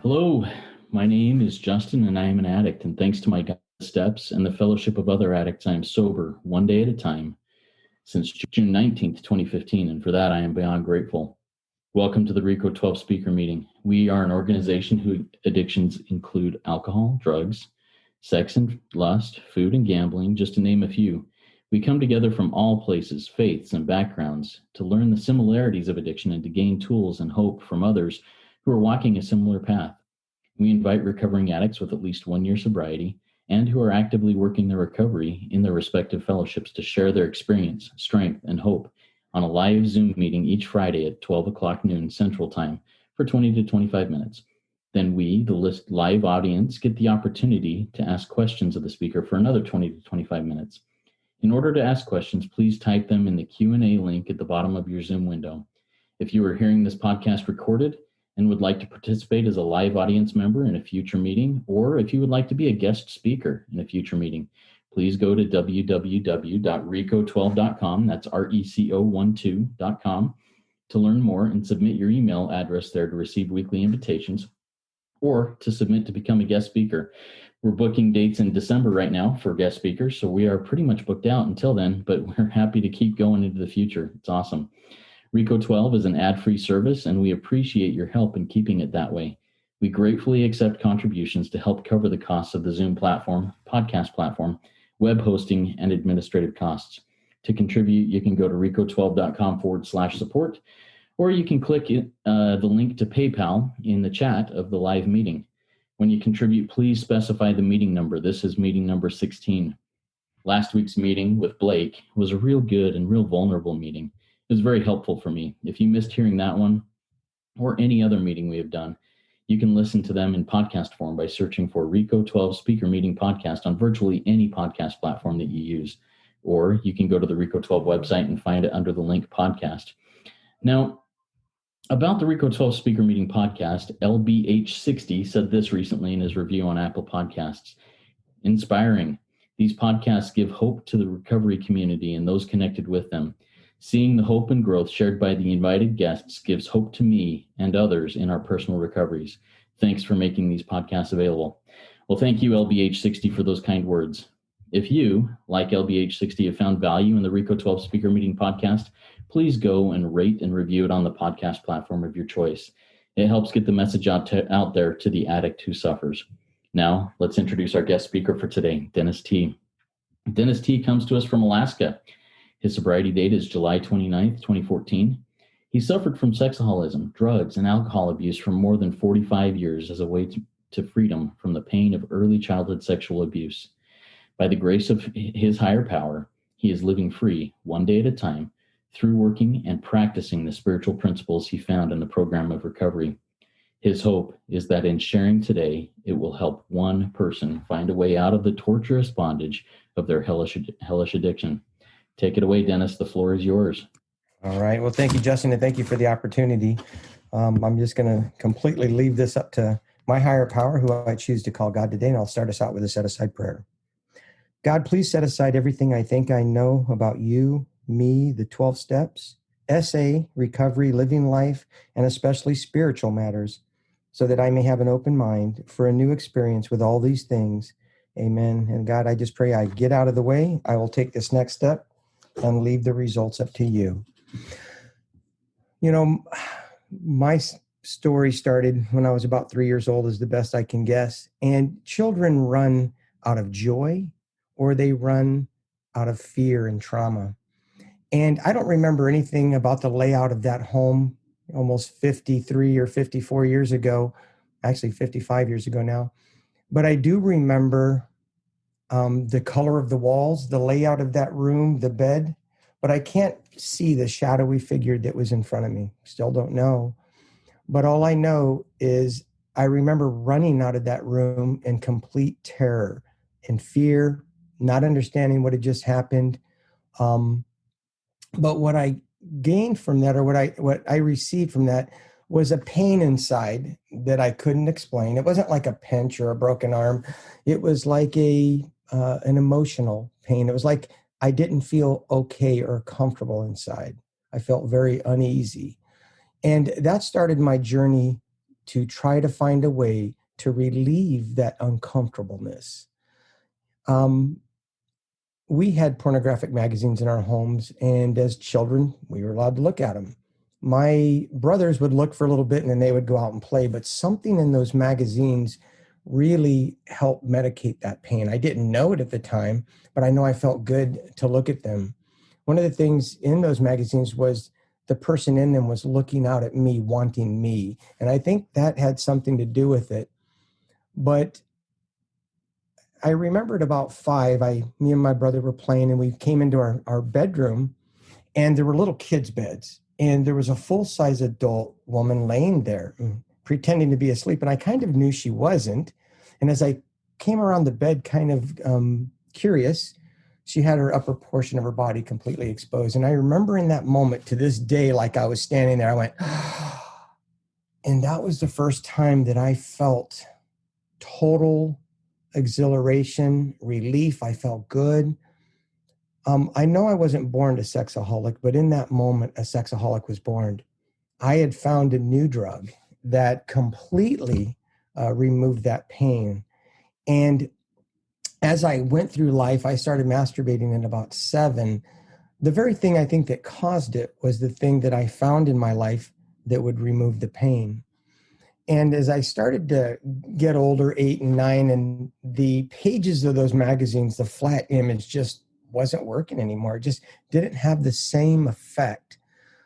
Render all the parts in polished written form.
Hello, my name is Justin and I am an addict, and thanks to my guided steps and the fellowship of other addicts, I am sober one day at a time since June 19th, 2015, and for that I am beyond grateful. Welcome to the RICO 12 speaker meeting. We are an organization whose addictions include alcohol, drugs, sex and lust, food and gambling, just to name a few. We come together from all places, faiths, and backgrounds to learn the similarities of addiction and to gain tools and hope from others who are walking a similar path. We invite recovering addicts with at least 1 year sobriety and who are actively working their recovery in their respective fellowships to share their experience, strength, and hope on a live Zoom meeting each Friday at 12 o'clock noon Central Time for 20 to 25 minutes. Then we, the live audience, get the opportunity to ask questions of the speaker for another 20 to 25 minutes. In order to ask questions, please type them in the Q&A link at the bottom of your Zoom window. If you are hearing this podcast recorded and would like to participate as a live audience member in a future meeting, or if you would like to be a guest speaker in a future meeting, please go to www.reco12.com, that's RECO12.com, to learn more and submit your email address there to receive weekly invitations or to submit to become a guest speaker. We're booking dates in December right now for guest speakers, so we are pretty much booked out until then, but we're happy to keep going into the future. It's awesome. RICO 12 is an ad-free service, and we appreciate your help in keeping it that way. We gratefully accept contributions to help cover the costs of the Zoom platform, podcast platform, web hosting, and administrative costs. To contribute, you can go to reco12.com/support, or you can click the link to PayPal in the chat of the live meeting. When you contribute, please specify the meeting number. This is meeting number 16. Last week's meeting with Blake was a real good and real vulnerable meeting. It was very helpful for me. If you missed hearing that one or any other meeting we have done, you can listen to them in podcast form by searching for RICO 12 Speaker Meeting Podcast on virtually any podcast platform that you use. Or you can go to the RICO 12 website and find it under the link podcast. Now, about the RICO 12 Speaker Meeting Podcast, LBH60 said this recently in his review on Apple Podcasts. Inspiring. These podcasts give hope to the recovery community and those connected with them. Seeing the hope and growth shared by the invited guests gives hope to me and others in our personal recoveries. Thanks for making these podcasts available. Well, thank you, LBH60, for those kind words. If you, like LBH60, have found value in the RICO 12 Speaker Meeting Podcast, please go and rate and review it on the podcast platform of your choice. It helps get the message out there to the addict who suffers. Now, let's introduce our guest speaker for today, Dennis T. Dennis T comes to us from Alaska. His sobriety date is July 29th, 2014. He suffered from sexholism, drugs, and alcohol abuse for more than 45 years as a way to freedom from the pain of early childhood sexual abuse. By the grace of his higher power, he is living free, one day at a time, through working and practicing the spiritual principles he found in the program of recovery. His hope is that in sharing today, it will help one person find a way out of the torturous bondage of their hellish addiction. Take it away, Dennis. The floor is yours. All right. Well, thank you, Justin, and thank you for the opportunity. I'm just going to completely leave this up to my higher power, who I choose to call God today, and I'll start us out with a set-aside prayer. God, please set aside everything I think I know about you, me, the 12 steps, SA, recovery, living life, and especially spiritual matters, so that I may have an open mind for a new experience with all these things. Amen. And God, I just pray I get out of the way. I will take this next step and leave the results up to you. You know, my story started when I was about 3 years old, is the best I can guess. And children run out of joy, or they run out of fear and trauma. And I don't remember anything about the layout of that home almost 53 or 54 years ago, actually 55 years ago now. But I do remember the color of the walls, the layout of that room, the bed, but I can't see the shadowy figure that was in front of me. Still don't know. But all I know is I remember running out of that room in complete terror and fear, not understanding what had just happened. But what I gained from that, or what I received from that, was a pain inside that I couldn't explain. It wasn't like a pinch or a broken arm. It was like an emotional pain. It was like I didn't feel okay or comfortable inside. I felt very uneasy. And that started my journey to try to find a way to relieve that uncomfortableness. We had pornographic magazines in our homes, and as children, we were allowed to look at them. My brothers would look for a little bit and then they would go out and play, but something in those magazines really helped medicate that pain. I didn't know it at the time, but I know I felt good to look at them. One of the things in those magazines was the person in them was looking out at me, wanting me. And I think that had something to do with it. But I remember at about 5, me and my brother were playing, and we came into our bedroom, and there were little kids' beds. And there was a full-size adult woman laying there, pretending to be asleep. And I kind of knew she wasn't. And as I came around the bed, kind of curious, she had her upper portion of her body completely exposed. And I remember in that moment, to this day, like I was standing there, I went, and that was the first time that I felt total exhilaration, relief. I felt good. I know I wasn't born a sexaholic, but in that moment, a sexaholic was born. I had found a new drug that completely removed that pain. And as I went through life, I started masturbating at about 7. The very thing I think that caused it was the thing that I found in my life that would remove the pain. And as I started to get older, 8 and 9, and the pages of those magazines, the flat image just wasn't working anymore. It just didn't have the same effect.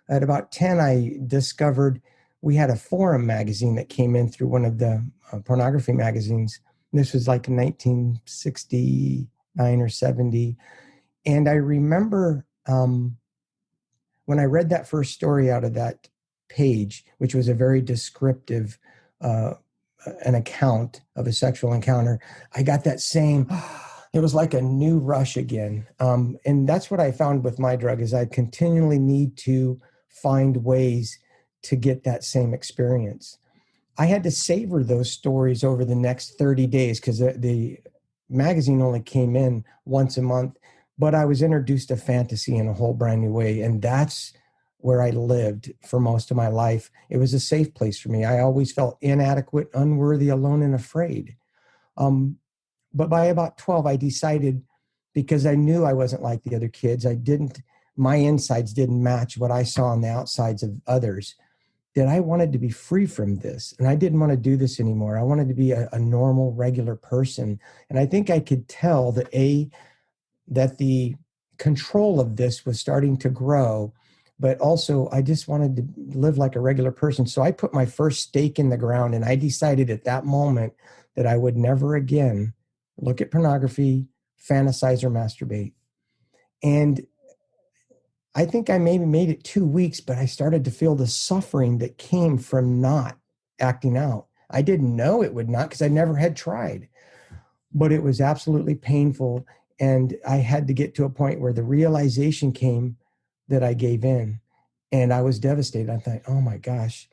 At about 10, I discovered we had a forum magazine that came in through one of the pornography magazines. This was like 1969 or 70. And I remember when I read that first story out of that page, which was a very descriptive an account of a sexual encounter, I got that same, it was like a new rush again. And that's what I found with my drug is I continually need to find ways to get that same experience. I had to savor those stories over the next 30 days because the magazine only came in once a month, but I was introduced to fantasy in a whole brand new way. And that's where I lived for most of my life. It was a safe place for me. I always felt inadequate, unworthy, alone, and afraid. But by about 12, I decided, because I knew I wasn't like the other kids, my insides didn't match what I saw on the outsides of others, that I wanted to be free from this. And I didn't want to do this anymore. I wanted to be a normal, regular person. And I think I could tell that the control of this was starting to grow, but also I just wanted to live like a regular person. So I put my first stake in the ground, and I decided at that moment that I would never again look at pornography, fantasize, or masturbate. And I think I maybe made it 2 weeks, but I started to feel the suffering that came from not acting out. I didn't know it would not, because I never had tried, but it was absolutely painful. And I had to get to a point where the realization came that I gave in, and I was devastated. I thought, oh my gosh.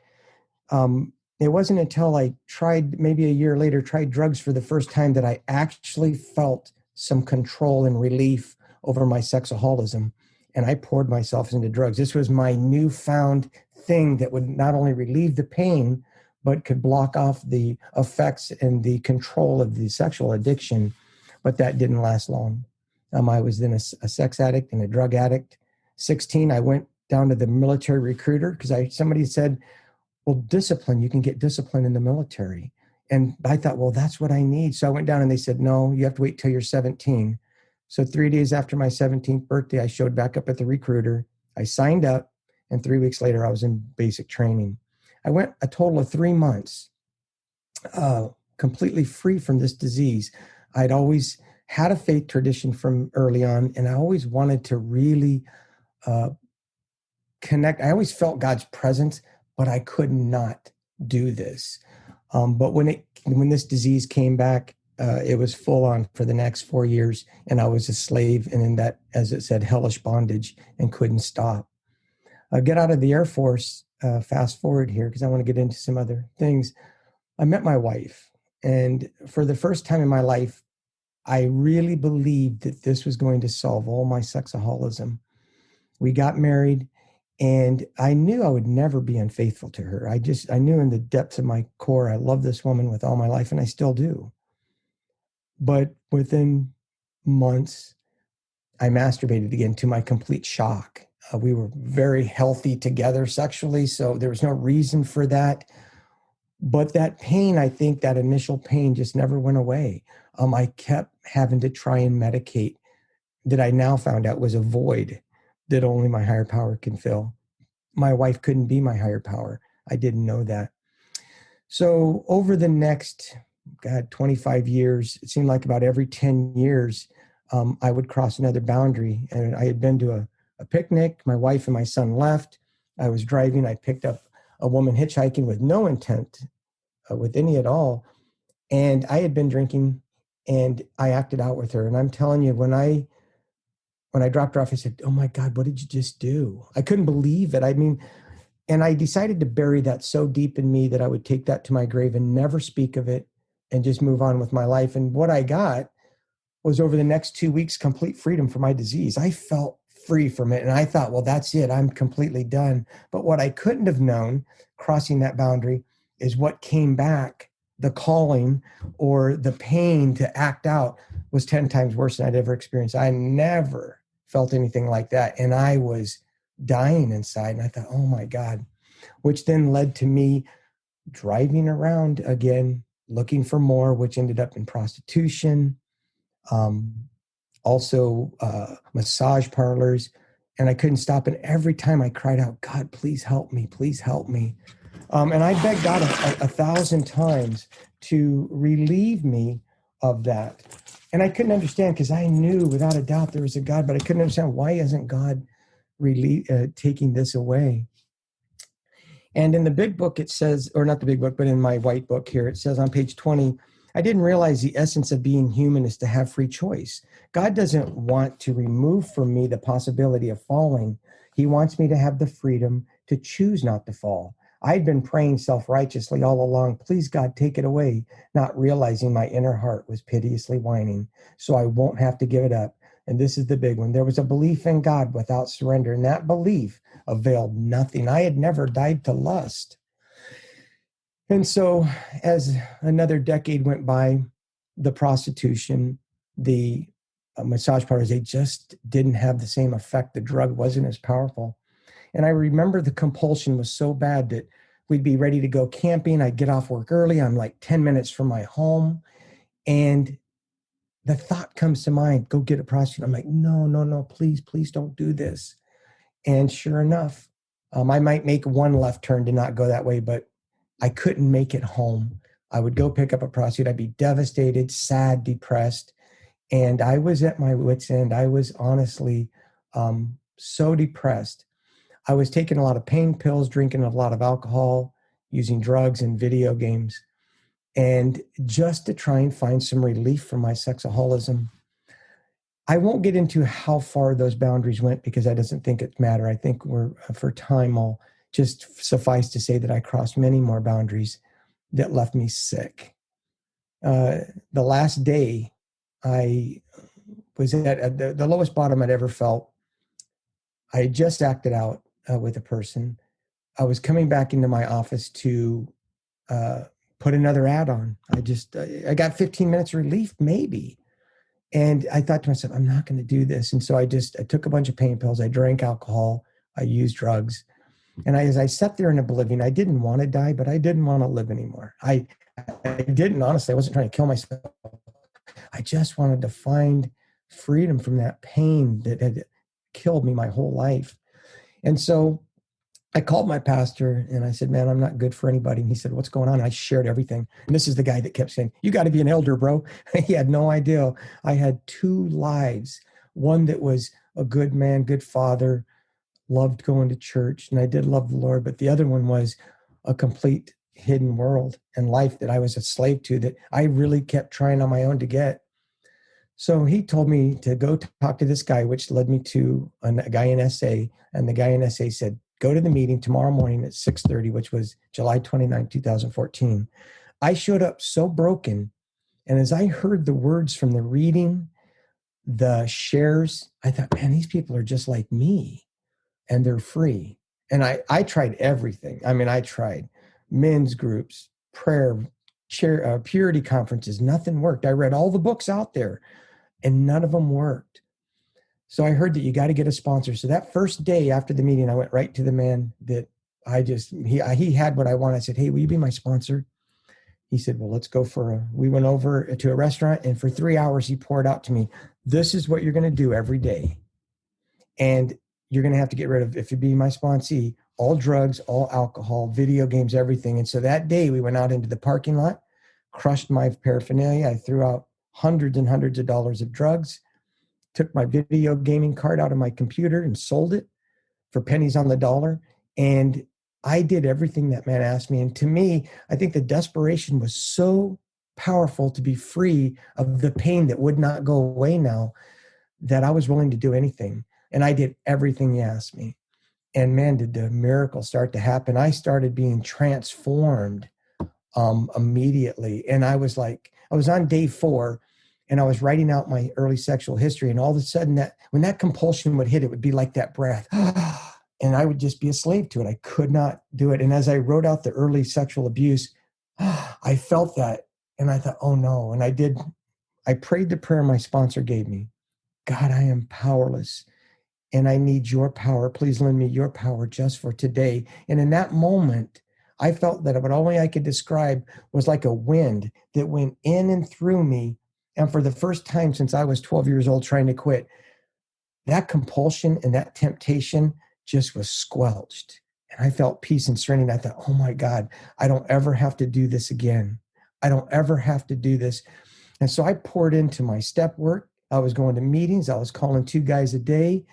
It wasn't until I tried, maybe a year later, tried drugs for the first time, that I actually felt some control and relief over my sexaholism. And I poured myself into drugs. This was my newfound thing that would not only relieve the pain, but could block off the effects and the control of the sexual addiction. But that didn't last long. I was then a sex addict and a drug addict. 16, I went down to the military recruiter because somebody said, well, discipline, you can get discipline in the military. And I thought, well, that's what I need. So I went down and they said, no, you have to wait till you're 17. So 3 days after my 17th birthday, I showed back up at the recruiter. I signed up, and 3 weeks later, I was in basic training. I went a total of 3 months completely free from this disease. I'd always had a faith tradition from early on, and I always wanted to really connect. I always felt God's presence, but I could not do this. But when this disease came back, it was full on for the next 4 years, and I was a slave, and in that, as it said, hellish bondage, and couldn't stop. I get out of the Air Force, fast forward here, because I want to get into some other things. I met my wife, and for the first time in my life, I really believed that this was going to solve all my sexaholism. We got married, And I knew I would never be unfaithful to her. I knew in the depths of my core, I love this woman with all my life, and I still do. But within months, I masturbated again to my complete shock. We were very healthy together sexually, so there was no reason for that. But that pain, I think that initial pain just never went away. I kept having to try and medicate that I now found out was a void that only my higher power can fill. My wife couldn't be my higher power. I didn't know that. So over the next, 25 years, it seemed like about every 10 years, I would cross another boundary. And I had been to a picnic. My wife and my son left. I was driving. I picked up a woman hitchhiking with no intent with any at all. And I had been drinking and I acted out with her. And I'm telling you, when I dropped her off, I said, "Oh my God, what did you just do?" I couldn't believe it. I mean, and I decided to bury that so deep in me that I would take that to my grave and never speak of it and just move on with my life. And what I got was over the next 2 weeks, complete freedom from my disease. I felt free from it. And I thought, well, that's it. I'm completely done. But what I couldn't have known crossing that boundary is what came back, the calling or the pain to act out was 10 times worse than I'd ever experienced. I never felt anything like that. And I was dying inside. And I thought, oh my God, which then led to me driving around again, looking for more, which ended up in prostitution, um, also massage parlors. And I couldn't stop. And every time I cried out, "God, please help me, please help me." And I begged God a thousand times to relieve me of that. And I couldn't understand because I knew without a doubt there was a God, but I couldn't understand why isn't God taking this away. And in the big book, it says, or not the big book, but in my white book here, it says on page 20, I didn't realize the essence of being human is to have free choice. God doesn't want to remove from me the possibility of falling. He wants me to have the freedom to choose not to fall. I'd been praying self-righteously all along, "Please, God, take it away," not realizing my inner heart was piteously whining, so I won't have to give it up. And this is the big one. There was a belief in God without surrender, and that belief availed nothing. I had never died to lust. And so as another decade went by, the prostitution, the massage parlors, they just didn't have the same effect. The drug wasn't as powerful. And I remember the compulsion was so bad that we'd be ready to go camping. I'd get off work early. I'm like 10 minutes from my home. And the thought comes to mind, go get a prostitute. I'm like, no, no, no, please, please don't do this. And sure enough, I might make one left turn to not go that way, but I couldn't make it home. I would go pick up a prostitute. I'd be devastated, sad, depressed. And I was at my wit's end. I was honestly so depressed. I was taking a lot of pain pills, drinking a lot of alcohol, using drugs and video games, and just to try and find some relief from my sexaholism. I won't get into how far those boundaries went because I doesn't think it matter. I think we're for time. I'll just suffice to say that I crossed many more boundaries that left me sick. The last day I was at the lowest bottom I'd ever felt. I had just acted out with a person. I was coming back into my office to put another ad on. I got 15 minutes relief, maybe. And I thought to myself, I'm not going to do this. And so I took a bunch of pain pills. I drank alcohol. I used drugs. And as I sat there in oblivion, I didn't want to die, but I didn't want to live anymore. I didn't, honestly. I wasn't trying to kill myself. I just wanted to find freedom from that pain that had killed me my whole life. And so I called my pastor and I said, "Man, I'm not good for anybody." And he said, "What's going on?" And I shared everything. And this is the guy that kept saying, "You got to be an elder, bro." He had no idea. I had two lives. One that was a good man, good father, loved going to church, and I did love the Lord. But the other one was a complete hidden world and life that I was a slave to that I really kept trying on my own to get. So he told me to go talk to this guy, which led me to a guy in SA. And the guy in SA said, "Go to the meeting tomorrow morning at 6:30, which was July 29, 2014. I showed up so broken. And as I heard the words from the reading, the shares, I thought, man, these people are just like me and they're free. And I tried everything. I mean, I tried men's groups, prayer, purity conferences. Nothing worked. I read all the books out there and none of them worked. So I heard that you got to get a sponsor. So that first day after the meeting, I went right to the man that he had what I wanted. I said, hey, will you be my sponsor? He said, well, let's go we went over to a restaurant, and for 3 hours, he poured out to me, this is what you're going to do every day. And you're going to have to get rid of, if you be my sponsee, all drugs, all alcohol, video games, everything. And so that day we went out into the parking lot, crushed my paraphernalia. I threw out hundreds and hundreds of dollars of drugs, took my video gaming card out of my computer and sold it for pennies on the dollar. And I did everything that man asked me. And to me, I think the desperation was so powerful to be free of the pain that would not go away now, that I was willing to do anything. And I did everything he asked me. And man, did the miracle start to happen. I started being transformed immediately. And I was on day 4, and I was writing out my early sexual history. And all of a sudden, when that compulsion would hit, it would be like that breath. And I would just be a slave to it. I could not do it. And as I wrote out the early sexual abuse, I felt that. And I thought, oh no. And I prayed the prayer my sponsor gave me. God, I am powerless, and I need your power. Please lend me your power just for today. And in that moment, I felt that what only I could describe was like a wind that went in and through me. And for the first time since I was 12 years old trying to quit, that compulsion and that temptation just was squelched. And I felt peace and serenity. And I thought, oh my God, I don't ever have to do this again. I don't ever have to do this. And so I poured into my step work. I was going to meetings. I was calling 2 guys a day.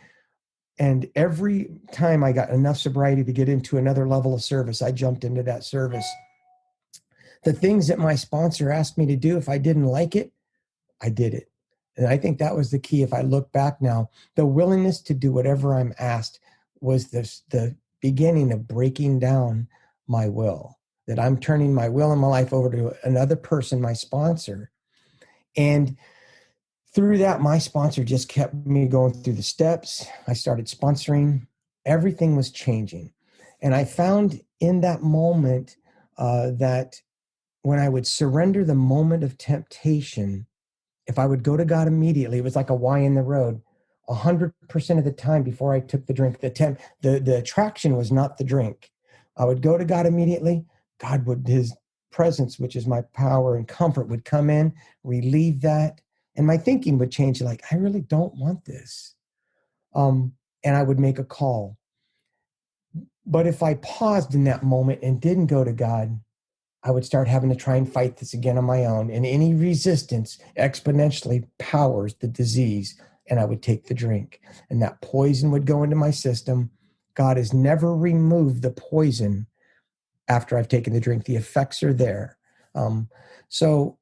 And every time I got enough sobriety to get into another level of service, I jumped into that service. The things that my sponsor asked me to do, if I didn't like it, I did it. And I think that was the key. If I look back now, the willingness to do whatever I'm asked was the beginning of breaking down my will, that I'm turning my will and my life over to another person, my sponsor. And through that, my sponsor just kept me going through the steps. I started sponsoring. Everything was changing. And I found in that moment that when I would surrender the moment of temptation, if I would go to God immediately, it was like a Y in the road. 100% of the time before I took the drink, the attraction was not the drink. I would go to God immediately. God would, his presence, which is my power and comfort, would come in, relieve that. And my thinking would change, like, I really don't want this. And I would make a call. But if I paused in that moment and didn't go to God, I would start having to try and fight this again on my own. And any resistance exponentially powers the disease. And I would take the drink. And that poison would go into my system. God has never removed the poison after I've taken the drink. The effects are there. So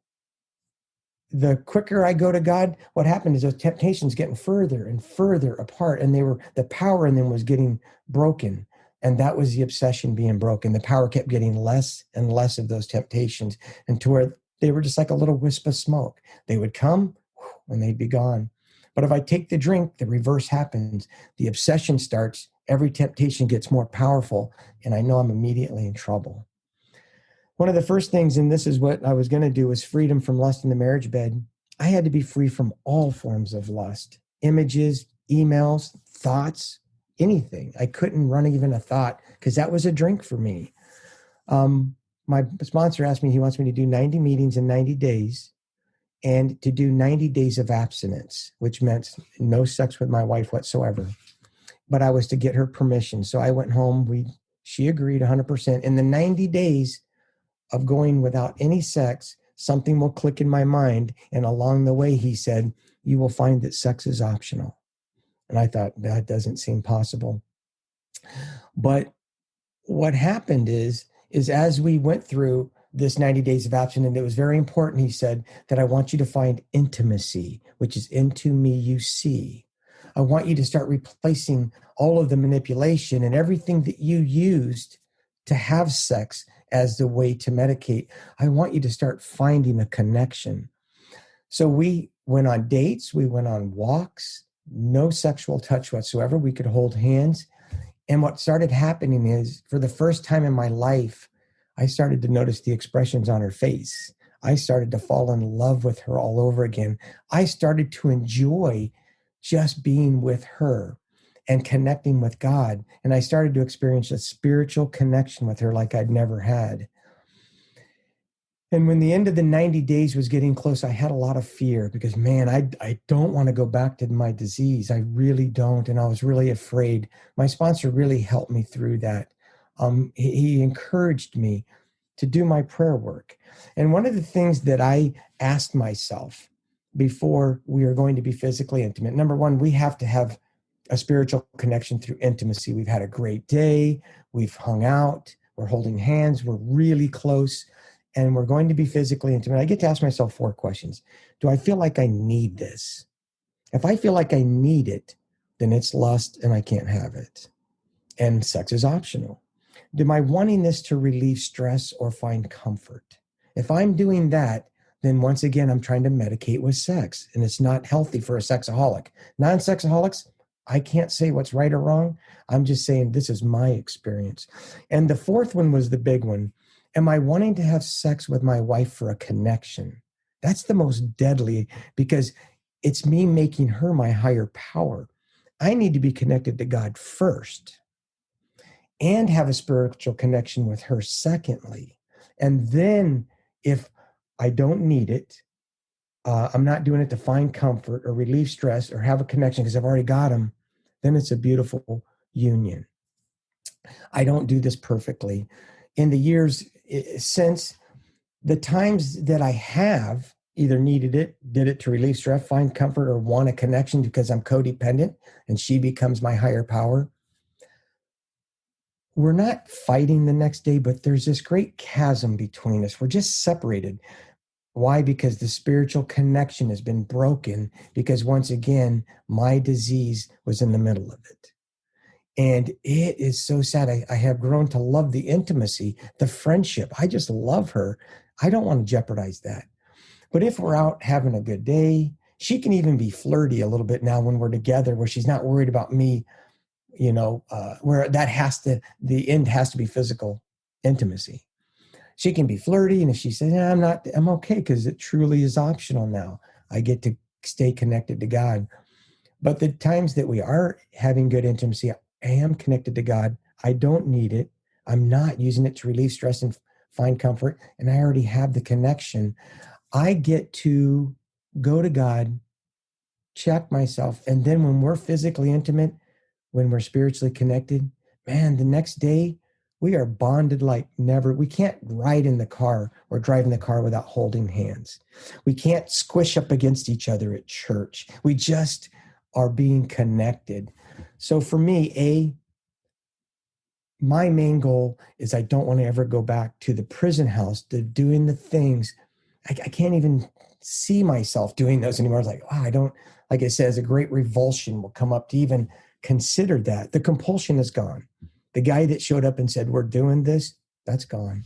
the quicker I go to God, what happened is those temptations getting further and further apart, and the power in them was getting broken. And that was the obsession being broken. The power kept getting less and less of those temptations, and to where they were just like a little wisp of smoke. They would come and they'd be gone. But if I take the drink, the reverse happens. The obsession starts, every temptation gets more powerful, and I know I'm immediately in trouble. One of the first things, and this is what I was going to do, was freedom from lust in the marriage bed. I had to be free from all forms of lust, images, emails, thoughts, anything. I couldn't run even a thought because that was a drink for me. My sponsor asked me, he wants me to do 90 meetings in 90 days and to do 90 days of abstinence, which meant no sex with my wife whatsoever. But I was to get her permission. So I went home. She agreed 100%. In the 90 days of going without any sex, something will click in my mind. And along the way, he said, you will find that sex is optional. And I thought, that doesn't seem possible. But what happened is as we went through this 90 days of abstinence, it was very important, he said, that I want you to find intimacy, which is into me you see. I want you to start replacing all of the manipulation and everything that you used to have sex as the way to medicate. I want you to start finding a connection. So we went on dates, we went on walks, no sexual touch whatsoever. We could hold hands. And what started happening is, for the first time in my life, I started to notice the expressions on her face. I started to fall in love with her all over again. I started to enjoy just being with her and connecting with God. And I started to experience a spiritual connection with her like I'd never had. And when the end of the 90 days was getting close, I had a lot of fear because, man, I don't want to go back to my disease. I really don't. And I was really afraid. My sponsor really helped me through that. He encouraged me to do my prayer work. And one of the things that I asked myself before we are going to be physically intimate, number one, we have to have a spiritual connection through intimacy. We've had a great day. We've hung out. We're holding hands. We're really close. And we're going to be physically intimate. I get to ask myself 4 questions. Do I feel like I need this? If I feel like I need it, then it's lust and I can't have it. And sex is optional. Am I wanting this to relieve stress or find comfort? If I'm doing that, then once again, I'm trying to medicate with sex, and it's not healthy for a sexaholic. Non-sexaholics, I can't say what's right or wrong. I'm just saying this is my experience. And the 4th one was the big one. Am I wanting to have sex with my wife for a connection? That's the most deadly, because it's me making her my higher power. I need to be connected to God first and have a spiritual connection with her secondly. And then if I don't need it, I'm not doing it to find comfort or relieve stress or have a connection because I've already got him, then it's a beautiful union. I don't do this perfectly. In the years since, the times that I have either needed it, did it to relieve stress, find comfort, or want a connection because I'm codependent and she becomes my higher power, we're not fighting the next day, but there's this great chasm between us. We're just separated. Why? Because the spiritual connection has been broken, because once again, my disease was in the middle of it. And it is so sad. I have grown to love the intimacy, the friendship. I just love her. I don't want to jeopardize that. But if we're out having a good day, she can even be flirty a little bit now when we're together, where she's not worried about me, where the end has to be physical intimacy. She can be flirty. And if she says, I'm okay, because it truly is optional now. I get to stay connected to God. But the times that we are having good intimacy, I am connected to God. I don't need it. I'm not using it to relieve stress and find comfort. And I already have the connection. I get to go to God, check myself. And then when we're physically intimate, when we're spiritually connected, man, the next day we are bonded like never. We can't ride in the car or drive in the car without holding hands. We can't squish up against each other at church. We just are being connected. So for me, my main goal is I don't want to ever go back to the prison house, to doing the things. I can't even see myself doing those anymore. It's like, wow, I don't, like it says, a great revulsion will come up to even consider that. The compulsion is gone. The guy that showed up and said, we're doing this, that's gone.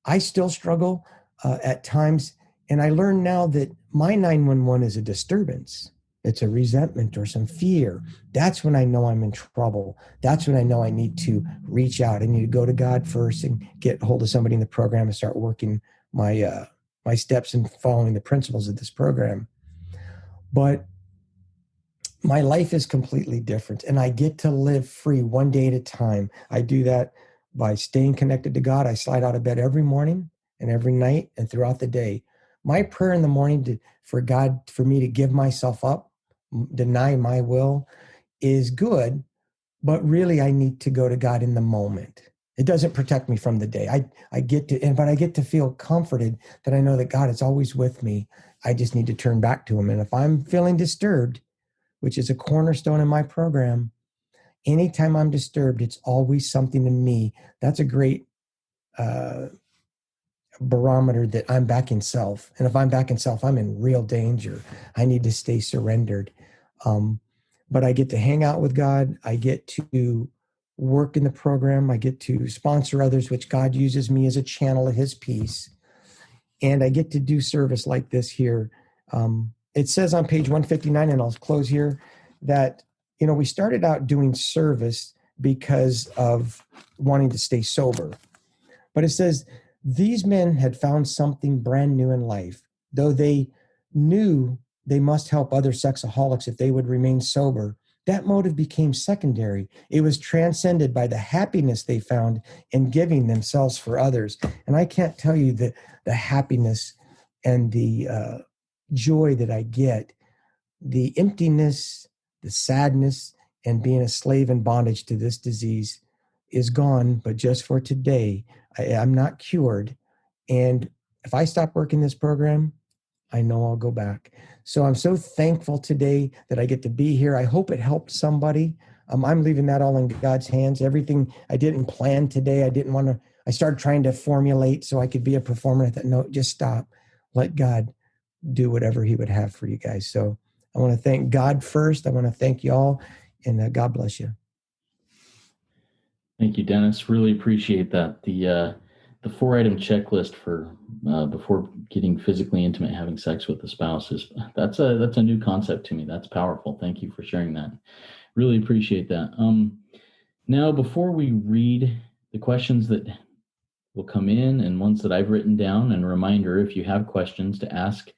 I still struggle at times. And I learned now that my 911 is a disturbance. It's a resentment or some fear. That's when I know I'm in trouble. That's when I know I need to reach out. I need to go to God first and get hold of somebody in the program and start working my steps and following the principles of this program. But my life is completely different, and I get to live free one day at a time. I do that by staying connected to God. I slide out of bed every morning and every night and throughout the day. My prayer in the morning for me to give myself up, deny my will, is good, but really I need to go to God in the moment. It doesn't protect me from the day. But I get to feel comforted that I know that God is always with me. I just need to turn back to him. And if I'm feeling disturbed, which is a cornerstone in my program, anytime I'm disturbed, it's always something in me. That's a great barometer that I'm back in self. And if I'm back in self, I'm in real danger. I need to stay surrendered. But I get to hang out with God. I get to work in the program. I get to sponsor others, which God uses me as a channel of his peace. And I get to do service like this here. It says on page 159, and I'll close here, that we started out doing service because of wanting to stay sober. But it says these men had found something brand new in life, though they knew they must help other sexaholics if they would remain sober. That motive became secondary. It was transcended by the happiness they found in giving themselves for others. And I can't tell you the happiness and the joy that I get, the emptiness, the sadness, and being a slave in bondage to this disease is gone, but just for today. I'm not cured. And if I stop working this program, I know I'll go back. So I'm so thankful today that I get to be here. I hope it helped somebody. I'm leaving that all in God's hands. Everything I didn't plan today, I started trying to formulate so I could be a performer. I thought, no, just stop. Let God do whatever he would have for you guys. So I want to thank God first. I want to thank you all, and God bless you. Thank you, Dennis. Really appreciate that. The 4-item checklist for before getting physically intimate, having sex with the spouse that's a new concept to me. That's powerful. Thank you for sharing that. Really appreciate that. Now, before we read the questions that will come in and ones that I've written down, and a reminder, if you have questions to ask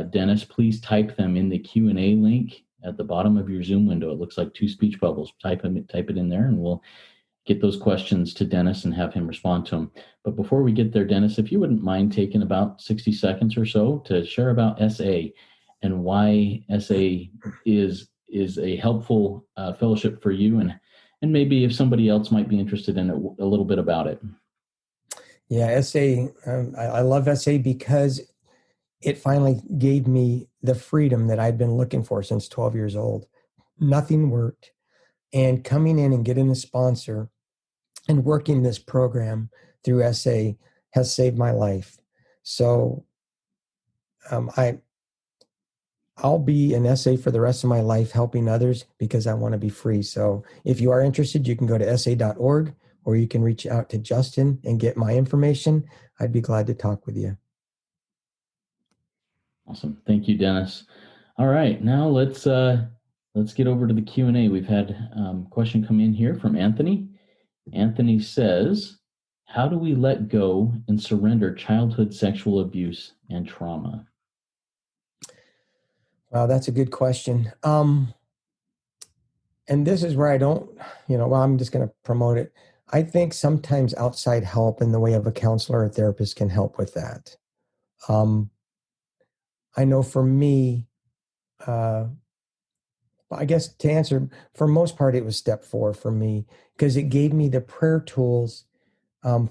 Dennis, please type them in the Q&A link at the bottom of your Zoom window. It looks like 2 speech bubbles. Type it in there, and we'll get those questions to Dennis and have him respond to them. But before we get there, Dennis, if you wouldn't mind taking about 60 seconds or so to share about SA and why SA is a helpful fellowship for you, and maybe if somebody else might be interested in it, a little bit about it. Yeah, SA, I love SA because it finally gave me the freedom that I'd been looking for since 12 years old. Nothing worked. And coming in and getting a sponsor and working this program through SA has saved my life. So I'll be an SA for the rest of my life helping others because I want to be free. So if you are interested, you can go to sa.org or you can reach out to Justin and get my information. I'd be glad to talk with you. Awesome. Thank you, Dennis. All right, now let's get over to the Q&A. We've had a question come in here from Anthony. Anthony says, how do we let go and surrender childhood sexual abuse and trauma? Wow, that's a good question. And this is where I don't, I'm just going to promote it. I think sometimes outside help in the way of a counselor or therapist can help with that. I know for me, I guess to answer, for most part, it was step 4 for me because it gave me the prayer tools.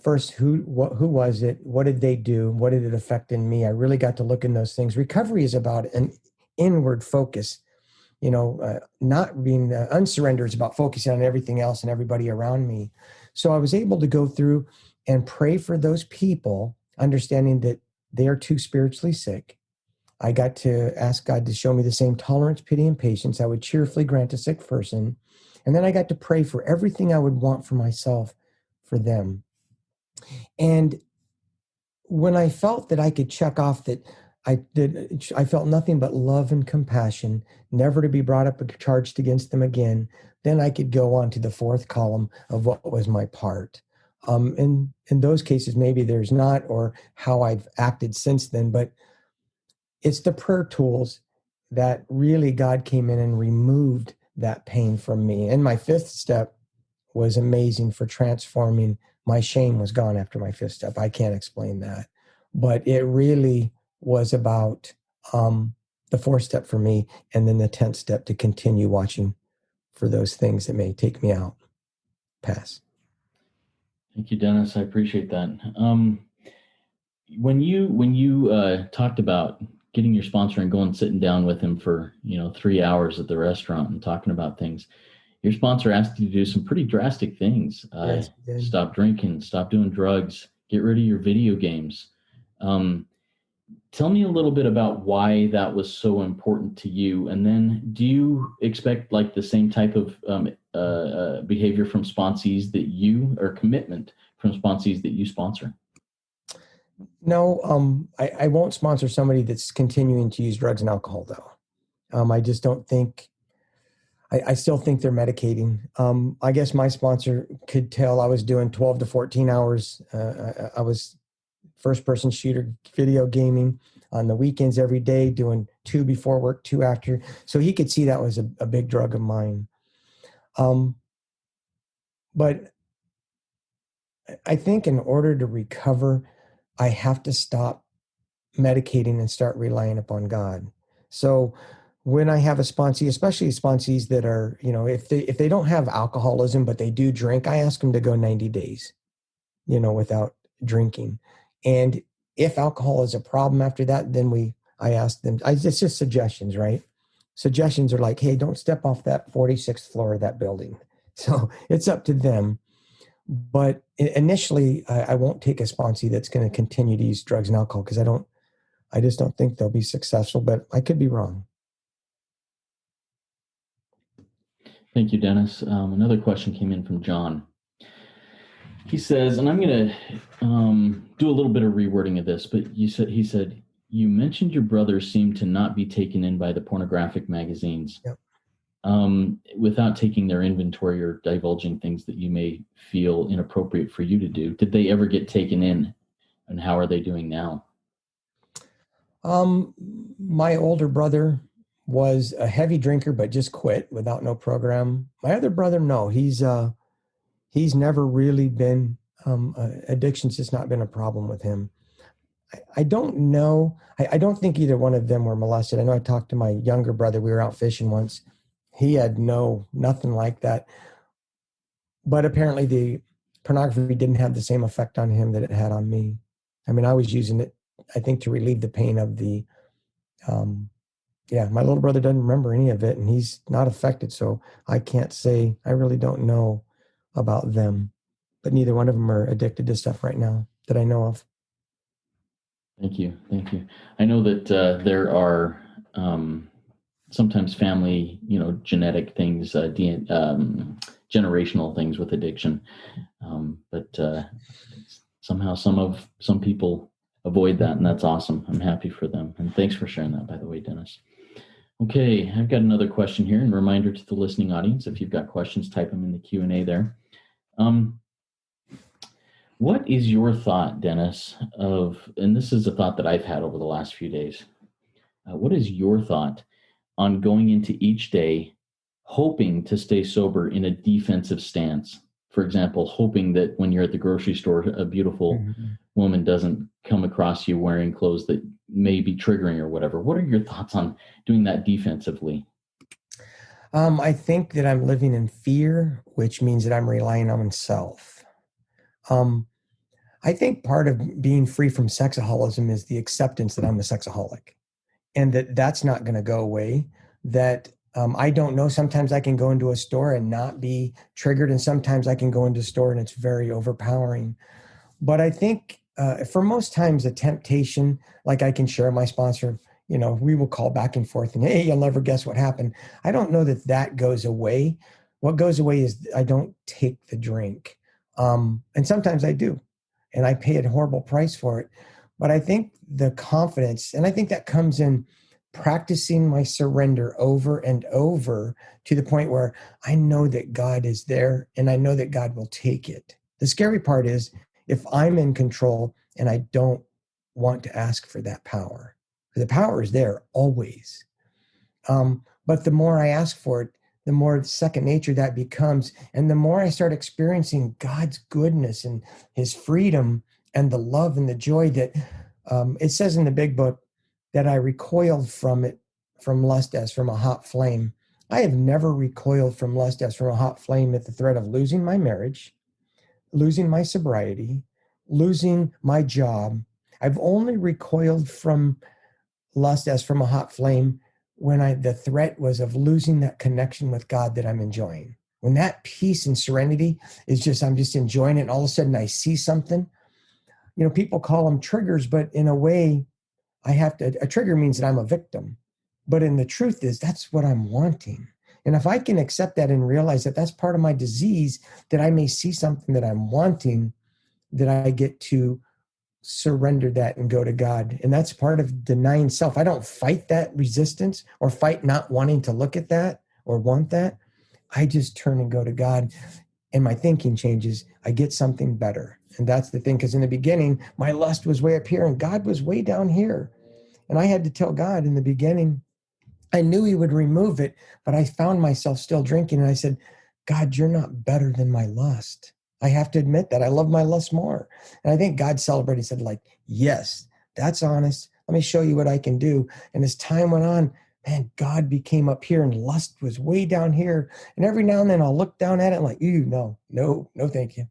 First, who was it? What did they do? What did it affect in me? I really got to look in those things. Recovery is about an inward focus. Not being unsurrender is about focusing on everything else and everybody around me. So I was able to go through and pray for those people, understanding that they are too spiritually sick. I got to ask God to show me the same tolerance, pity, and patience I would cheerfully grant a sick person. And then I got to pray for everything I would want for myself, for them. And when I felt that I could check off that I felt nothing but love and compassion, never to be brought up or charged against them again, then I could go on to the 4th column of what was my part. In those cases, maybe there's not, or how I've acted since then, but it's the prayer tools that really God came in and removed that pain from me. And my 5th step was amazing for transforming. My shame was gone after my 5th step. I can't explain that. But it really was about the 4th step for me, and then the 10th step to continue watching for those things that may take me out. Pass. Thank you, Dennis. I appreciate that. When you talked about getting your sponsor and going sitting down with him for 3 hours at the restaurant and talking about things, your sponsor asked you to do some pretty drastic things. Yes, stop drinking, stop doing drugs, get rid of your video games. Tell me a little bit about why that was so important to you, and then do you expect like the same type of behavior from sponsees or commitment from sponsees that you sponsor? No, I won't sponsor somebody that's continuing to use drugs and alcohol, though. I just don't think. I still think they're medicating. I guess my sponsor could tell I was doing 12 to 14 hours. I was first person shooter video gaming on the weekends every day, doing 2 before work, 2 after. So he could see that was a big drug of mine. But I think in order to recover, I have to stop medicating and start relying upon God. So when I have a sponsee, especially sponsees that are, if they don't have alcoholism, but they do drink, I ask them to go 90 days, without drinking. And if alcohol is a problem after that, then I ask them, it's just suggestions, right? Suggestions are like, hey, don't step off that 46th floor of that building. So it's up to them. But initially, I won't take a sponsee that's going to continue to use drugs and alcohol because I just don't think they'll be successful, but I could be wrong. Thank you, Dennis. Another question came in from John. He says, and I'm going to do a little bit of rewording of this, but he said, you mentioned your brother seemed to not be taken in by the pornographic magazines. Yep. Without taking their inventory or divulging things that you may feel inappropriate for you to do. Did they ever get taken in, and how are they doing now? My older brother was a heavy drinker, but just quit without no program. My other brother, no, he's never really been, addiction's just not been a problem with him. I don't know. I don't think either one of them were molested. I know I talked to my younger brother. We were out fishing once. He had nothing like that. But apparently the pornography didn't have the same effect on him that it had on me. I mean, I was using it, I think, to relieve the pain of the, my little brother doesn't remember any of it and he's not affected. So I can't say, I really don't know about them, but neither one of them are addicted to stuff right now that I know of. Thank you. I know that there are sometimes family, genetic things, generational things with addiction, but somehow some people avoid that, and that's awesome. I'm happy for them, and thanks for sharing that, by the way, Dennis. Okay, I've got another question here, and a reminder to the listening audience: if you've got questions, type them in the Q&A there. What is your thought, Dennis, and this is a thought that I've had over the last few days, what is your thought on going into each day hoping to stay sober in a defensive stance? For example, hoping that when you're at the grocery store, a beautiful woman doesn't come across you wearing clothes that may be triggering or whatever. What are your thoughts on doing that defensively? I think that I'm living in fear, which means that I'm relying on myself. I think part of being free from sexholism is the acceptance that I'm a sexaholic and that's not going to go away. That I don't know. Sometimes I can go into a store and not be triggered. And sometimes I can go into a store and it's very overpowering. But I think for most times a temptation, like I can share my sponsor, we will call back and forth and, hey, you'll never guess what happened. I don't know that goes away. What goes away is I don't take the drink. And sometimes I do. And I pay a horrible price for it. But I think the confidence, and I think that comes in practicing my surrender over and over to the point where I know that God is there and I know that God will take it. The scary part is if I'm in control and I don't want to ask for that power. The power is there always. But the more I ask for it, the more second nature that becomes. And the more I start experiencing God's goodness and his freedom and the love and the joy that it says in the big book that I recoiled from lust as from a hot flame. I have never recoiled from lust as from a hot flame at the threat of losing my marriage, losing my sobriety, losing my job. I've only recoiled from lust as from a hot flame when the threat was of losing that connection with God that I'm enjoying. When that peace and serenity is I'm just enjoying it, and all of a sudden I see something. People call them triggers, but in a way, a trigger means that I'm a victim. But in the truth is, that's what I'm wanting. And if I can accept that and realize that that's part of my disease, that I may see something that I'm wanting, that I get to surrender that and go to God. And that's part of denying self. I don't fight that resistance or fight not wanting to look at that. or want that, I just turn and go to God, and my thinking changes. I get something better. And that's the thing, because in the beginning, my lust was way up here and God was way down here. And I had to tell God in the beginning, I knew he would remove it, but I found myself still drinking. And I said, God, you're not better than my lust. I have to admit that I love my lust more. And I think God celebrated, said, like, yes, that's honest. Let me show you what I can do. And as time went on, man, God became up here and lust was way down here. And every now and then I'll look down at it and like, no, thank you.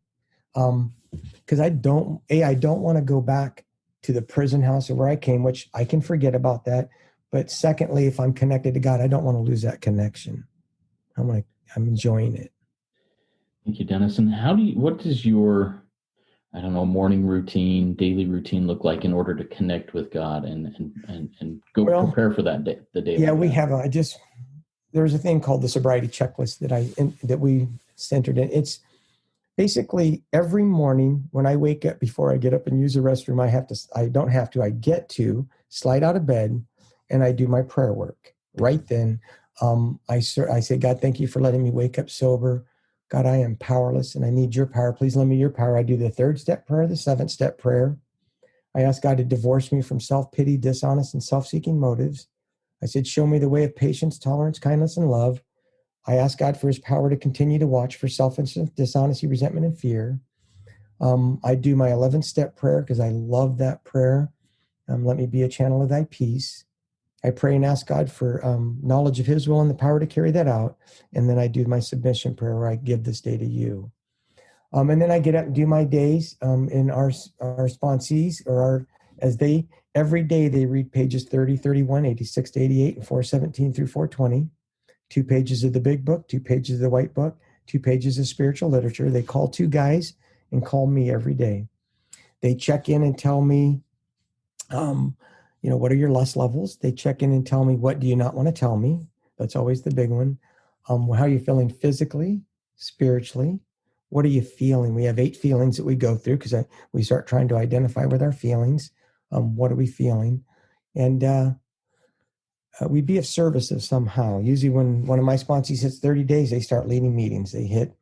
Because I don't want to go back to the prison house of where I came, which I can forget about that. But secondly, if I'm connected to God, I don't want to lose that connection. I'm enjoying it. Thank you, Dennis. And what does your, I don't know, morning routine, daily routine look like in order to connect with God and go prepare for that day, the day? Yeah, we have. There's a thing called the sobriety checklist that we centered in. It's basically every morning when I wake up, before I get up and use the restroom, I get to slide out of bed and I do my prayer work right then. I say, God, thank you for letting me wake up sober. God, I am powerless and I need your power. Please lend me your power. I do the 3rd step prayer, the 7th step prayer. I ask God to divorce me from self-pity, dishonest, and self-seeking motives. I said, show me the way of patience, tolerance, kindness, and love. I ask God for his power to continue to watch for selfishness, dishonesty, resentment, and fear. I do my 11th step prayer because I love that prayer. Let me be a channel of thy peace. I pray and ask God for knowledge of his will and the power to carry that out. And then I do my submission prayer where I give this day to you. And then I get up and do my days in our sponsees every day they read pages 30, 31, 86 to 88, and 417 through 420. 2 pages of the big book, 2 pages of the white book, 2 pages of spiritual literature. They call 2 guys and call me every day. They check in and tell me, what are your lust levels? They check in and tell me, what do you not want to tell me? That's always the big one. How are you feeling physically, spiritually? What are you feeling? We have 8 feelings that we go through because we start trying to identify with our feelings. What are we feeling? And we be of service of somehow. Usually when one of my sponsees hits 30 days, they start leading meetings. They hit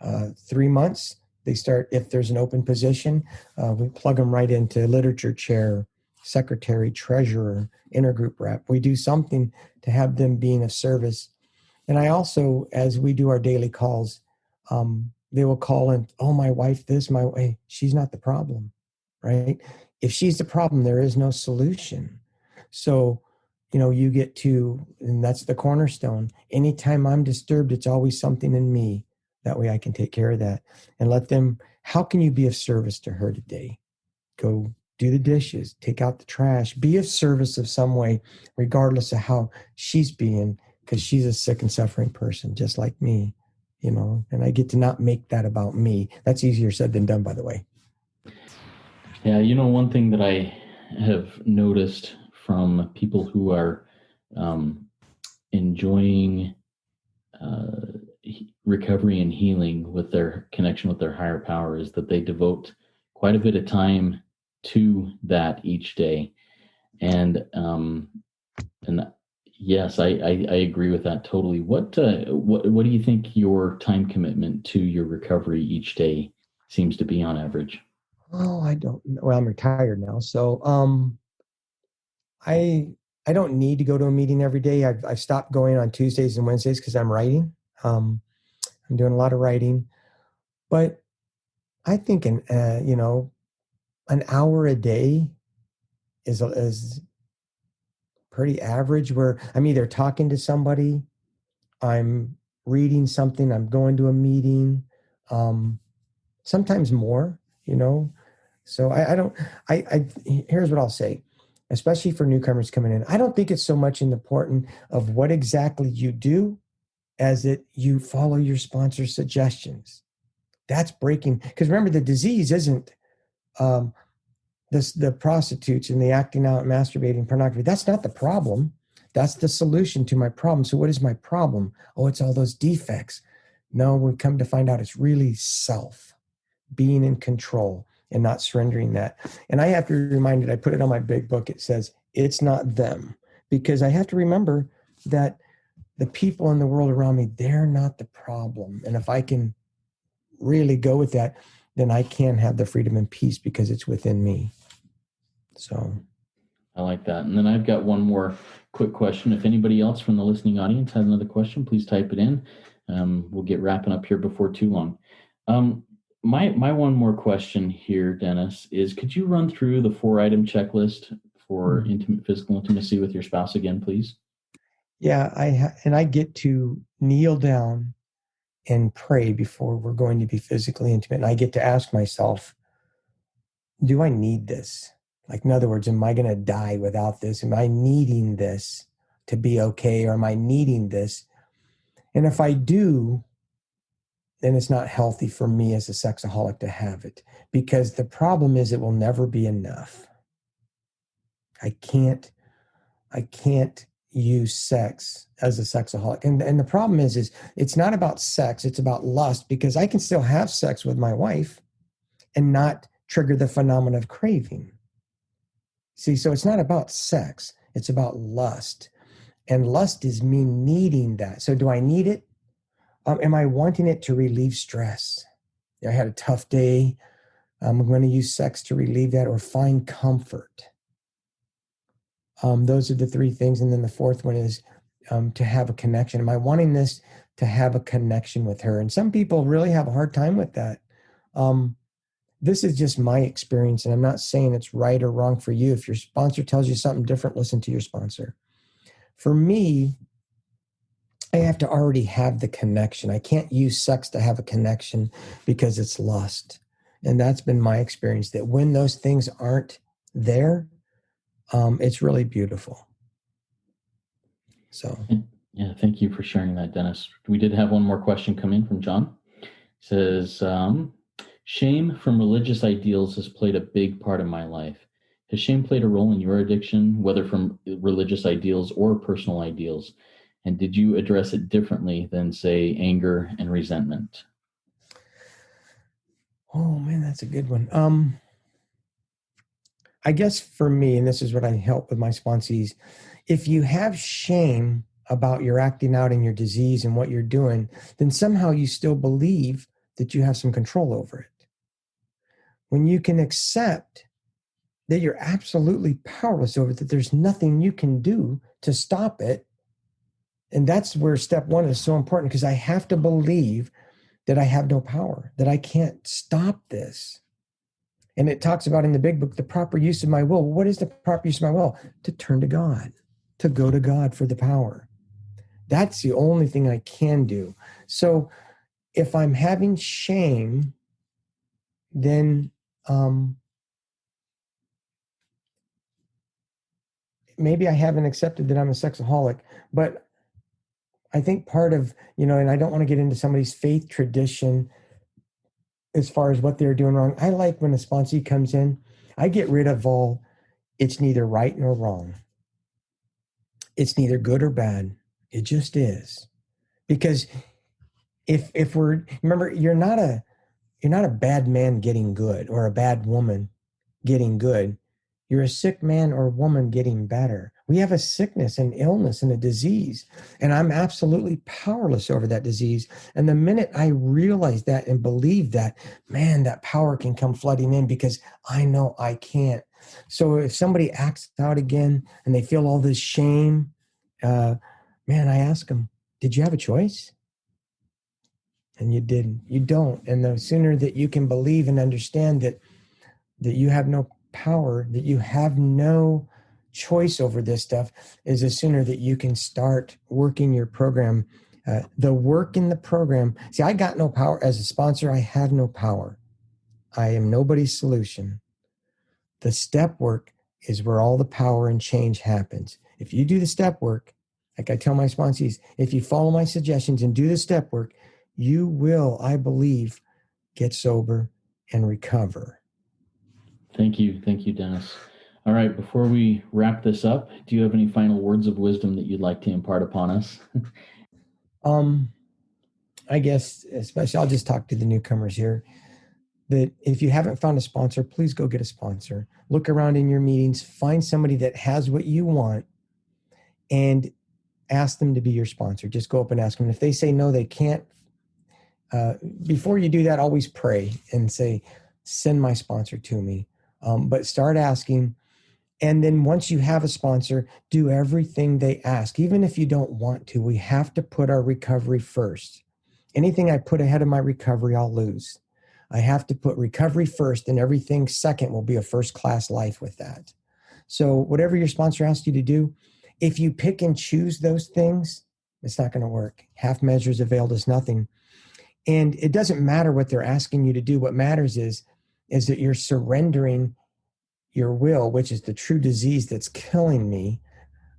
3 months. They start, if there's an open position, we plug them right into literature chair, secretary, treasurer, intergroup rep. We do something to have them being of service. And I also, as we do our daily calls, they will call in, oh, my wife, she's not the problem, right? If she's the problem, there is no solution. So, you get to, and that's the cornerstone. Anytime I'm disturbed, it's always something in me. That way I can take care of that and let them, how can you be of service to her today? Go do the dishes, take out the trash, be of service of some way, regardless of how she's being, because she's a sick and suffering person, just like me, and I get to not make that about me. That's easier said than done, by the way. Yeah. One thing that I have noticed from people who are enjoying recovery and healing with their connection with their higher power is that they devote quite a bit of time to that each day. And yes, I agree with that totally. What do you think your time commitment to your recovery each day seems to be on average? Oh, I don't know. Well, I'm retired now, so I don't need to go to a meeting every day. I've stopped going on Tuesdays and Wednesdays because I'm writing. I'm doing a lot of writing, but I think an hour a day is pretty average. Where I'm either talking to somebody, I'm reading something, I'm going to a meeting, sometimes more. So I don't. Here's what I'll say. Especially for newcomers coming in, I don't think it's so much important of what exactly you do as you follow your sponsor's suggestions. That's breaking, because remember, the disease isn't the prostitutes and the acting out, masturbating, pornography. That's not the problem. That's the solution to my problem. So what is my problem? Oh, it's all those defects. No, we come to find out it's really self, being in control and not surrendering that. And I have to be reminded, I put it on my big book. It says, it's not them, because I have to remember that the people in the world around me, they're not the problem. And if I can really go with that, then I can have the freedom and peace because it's within me. So I like that. And then I've got one more quick question. If anybody else from the listening audience has another question, please type it in. We'll get wrapping up here before too long. My one more question here, Dennis, is could you run through the 4-item checklist for physical intimacy with your spouse again, please? Yeah, I get to kneel down and pray before we're going to be physically intimate. And I get to ask myself, do I need this? Like, in other words, am I going to die without this? Am I needing this to be okay? Or am I needing this? And if I do, then it's not healthy for me as a sexaholic to have it, because the problem is it will never be enough. I can't use sex as a sexaholic. And the problem is it's not about sex, it's about lust, because I can still have sex with my wife and not trigger the phenomenon of craving. See, so it's not about sex, it's about lust. And lust is me needing that. So do I need it? Am I wanting it to relieve stress? I had a tough day. I'm going to use sex to relieve that or find comfort. Those are the three things. And then the fourth one is to have a connection. Am I wanting this to have a connection with her? And some people really have a hard time with that. This is just my experience, and I'm not saying it's right or wrong for you. If your sponsor tells you something different, listen to your sponsor. For me, I have to already have the connection. I can't use sex to have a connection because it's lust. And that's been my experience, that when those things aren't there, it's really beautiful. So, yeah, thank you for sharing that, Dennis. We did have one more question come in from John. It says, shame from religious ideals has played a big part of my life. Has shame played a role in your addiction, whether from religious ideals or personal ideals? And did you address it differently than, say, anger and resentment? Oh man, that's a good one. I guess for me, and this is what I help with my sponsees, if you have shame about your acting out in your disease and what you're doing, then somehow you still believe that you have some control over it. When you can accept that you're absolutely powerless over it, that there's nothing you can do to stop it. And that's where step one is so important, because I have to believe that I have no power, that I can't stop this. And it talks about in the big book, the proper use of my will. What is the proper use of my will? To turn to God, to go to God for the power. That's the only thing I can do. So if I'm having shame, then maybe I haven't accepted that I'm a sexaholic. But I think part of, and I don't want to get into somebody's faith tradition as far as what they're doing wrong. I like when a sponsee comes in, I get rid of all, it's neither right nor wrong. It's neither good or bad. It just is. Because if we're, remember, you're not a bad man getting good or a bad woman getting good. You're a sick man or woman getting better. We have a sickness and illness and a disease, and I'm absolutely powerless over that disease. And the minute I realize that and believe that, man, that power can come flooding in, because I know I can't. So if somebody acts out again and they feel all this shame, man, I ask them, did you have a choice? And you didn't. You don't. And the sooner that you can believe and understand that you have no power, that you have no choice over this stuff, is the sooner that you can start working your program. The work in the program. See, I got no power as a sponsor. I have no power. I am nobody's solution. The step work is where all the power and change happens. If you do the step work, like I tell my sponsees, if you follow my suggestions and do the step work, you will, I believe, get sober and recover. Thank you, Dennis. All right, before we wrap this up, do you have any final words of wisdom that you'd like to impart upon us? I guess, especially, I'll just talk to the newcomers here, that if you haven't found a sponsor, please go get a sponsor. Look around in your meetings, find somebody that has what you want, and ask them to be your sponsor. Just go up and ask them. If they say no, they can't, before you do that, always pray and say, send my sponsor to me. But start asking. And then once you have a sponsor, do everything they ask. Even if you don't want to, we have to put our recovery first. Anything I put ahead of my recovery, I'll lose. I have to put recovery first, and everything second will be a first-class life with that. So whatever your sponsor asks you to do, if you pick and choose those things, it's not going to work. Half measures availed us nothing. And it doesn't matter what they're asking you to do. What matters is that you're surrendering your will, which is the true disease that's killing me.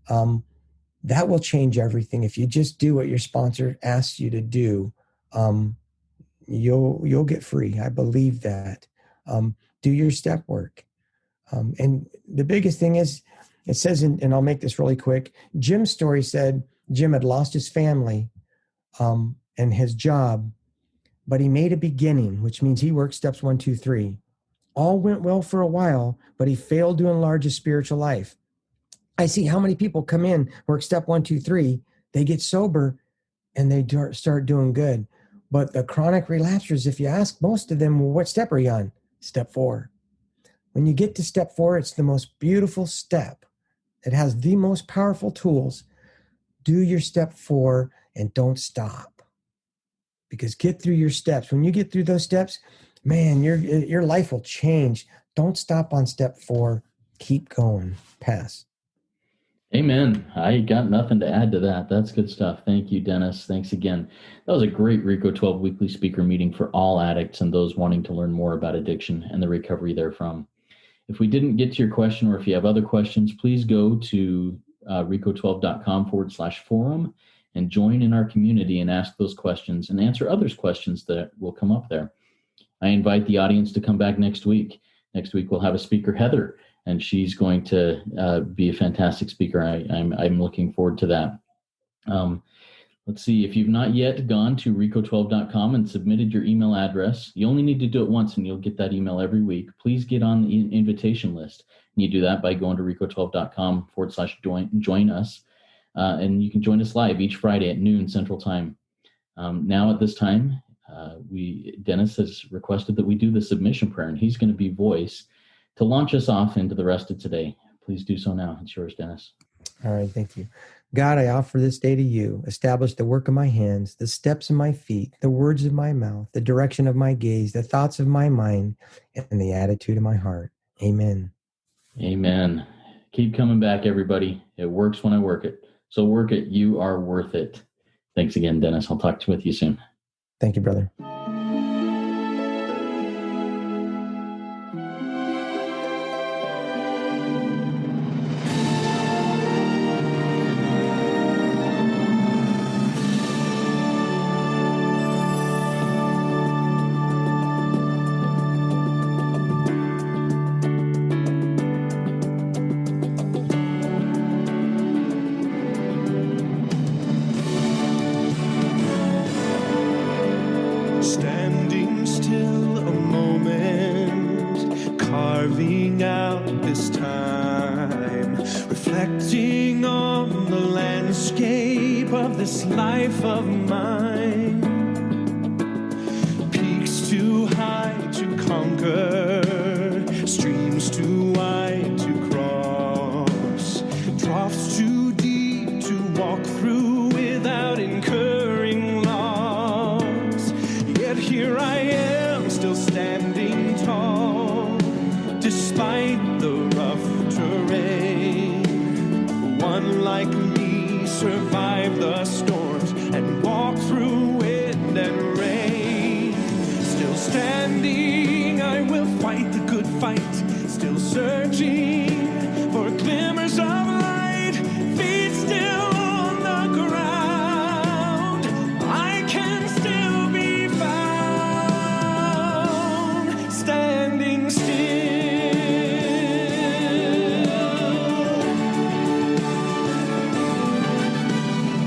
That will change everything. If you just do what your sponsor asks you to do, you'll get free. I believe that. Do your step work. And the biggest thing is, it says, and I'll make this really quick, Jim's story said Jim had lost his family and his job, but he made a beginning, which means he worked steps 1, 2, 3. All went well for a while, but he failed to enlarge his spiritual life. I see how many people come in, work step 1, 2, 3, they get sober, and they start doing good. But the chronic relapsers, if you ask most of them, well, what step are you on? Step 4. When you get to step 4, it's the most beautiful step. It has the most powerful tools. Do your step 4 and don't stop. Because get through your steps. When you get through those steps, man, your life will change. Don't stop on step 4. Keep going. Pass. Amen. I got nothing to add to that. That's good stuff. Thank you, Dennis. Thanks again. That was a great RICO 12 weekly speaker meeting for all addicts and those wanting to learn more about addiction and the recovery therefrom. If we didn't get to your question, or if you have other questions, please go to rico12.com/forum and join in our community and ask those questions and answer others' questions that will come up there. I invite the audience to come back next week. Next week, we'll have a speaker, Heather, and she's going to be a fantastic speaker. I'm looking forward to that. Let's see, if you've not yet gone to rico12.com and submitted your email address, you only need to do it once and you'll get that email every week. Please get on the invitation list. And you do that by going to rico12.com/join us. And you can join us live each Friday at noon Central Time. Now at this time, Dennis has requested that we do the submission prayer, and he's going to be voice to launch us off into the rest of today. Please do so now. It's yours, Dennis. All right, thank you. God, I offer this day to you. Establish the work of my hands, the steps of my feet, the words of my mouth, the direction of my gaze, the thoughts of my mind, and the attitude of my heart. Amen. Amen. Keep coming back, everybody. It works when I work it. So work it. You are worth it. Thanks again, Dennis. I'll talk with you soon. Thank you, brother. Standing still a moment, carving out this time, reflecting on the landscape of this life of mine. Peaks too high to conquer, streams too wide to cross, troughs too deep to walk through without incurring loss. Yet here I am, still standing tall, despite the rough terrain. One like me survived the storms and walked through wind and rain. Still standing, I will fight the good fight, still searching for glimmers of light, feet still on the ground. I can still be found, standing still.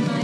My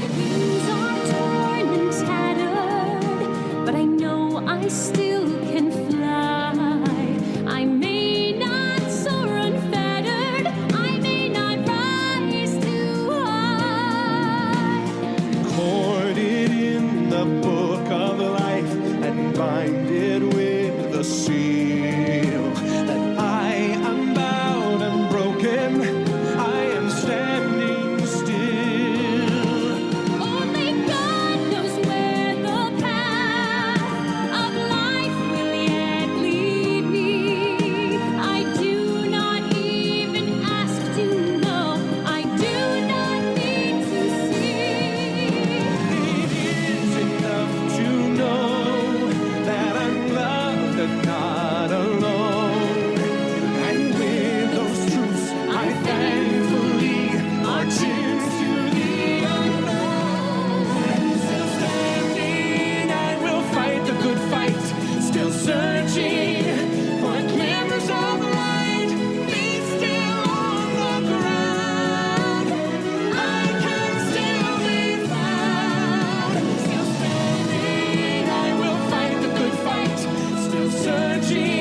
energy.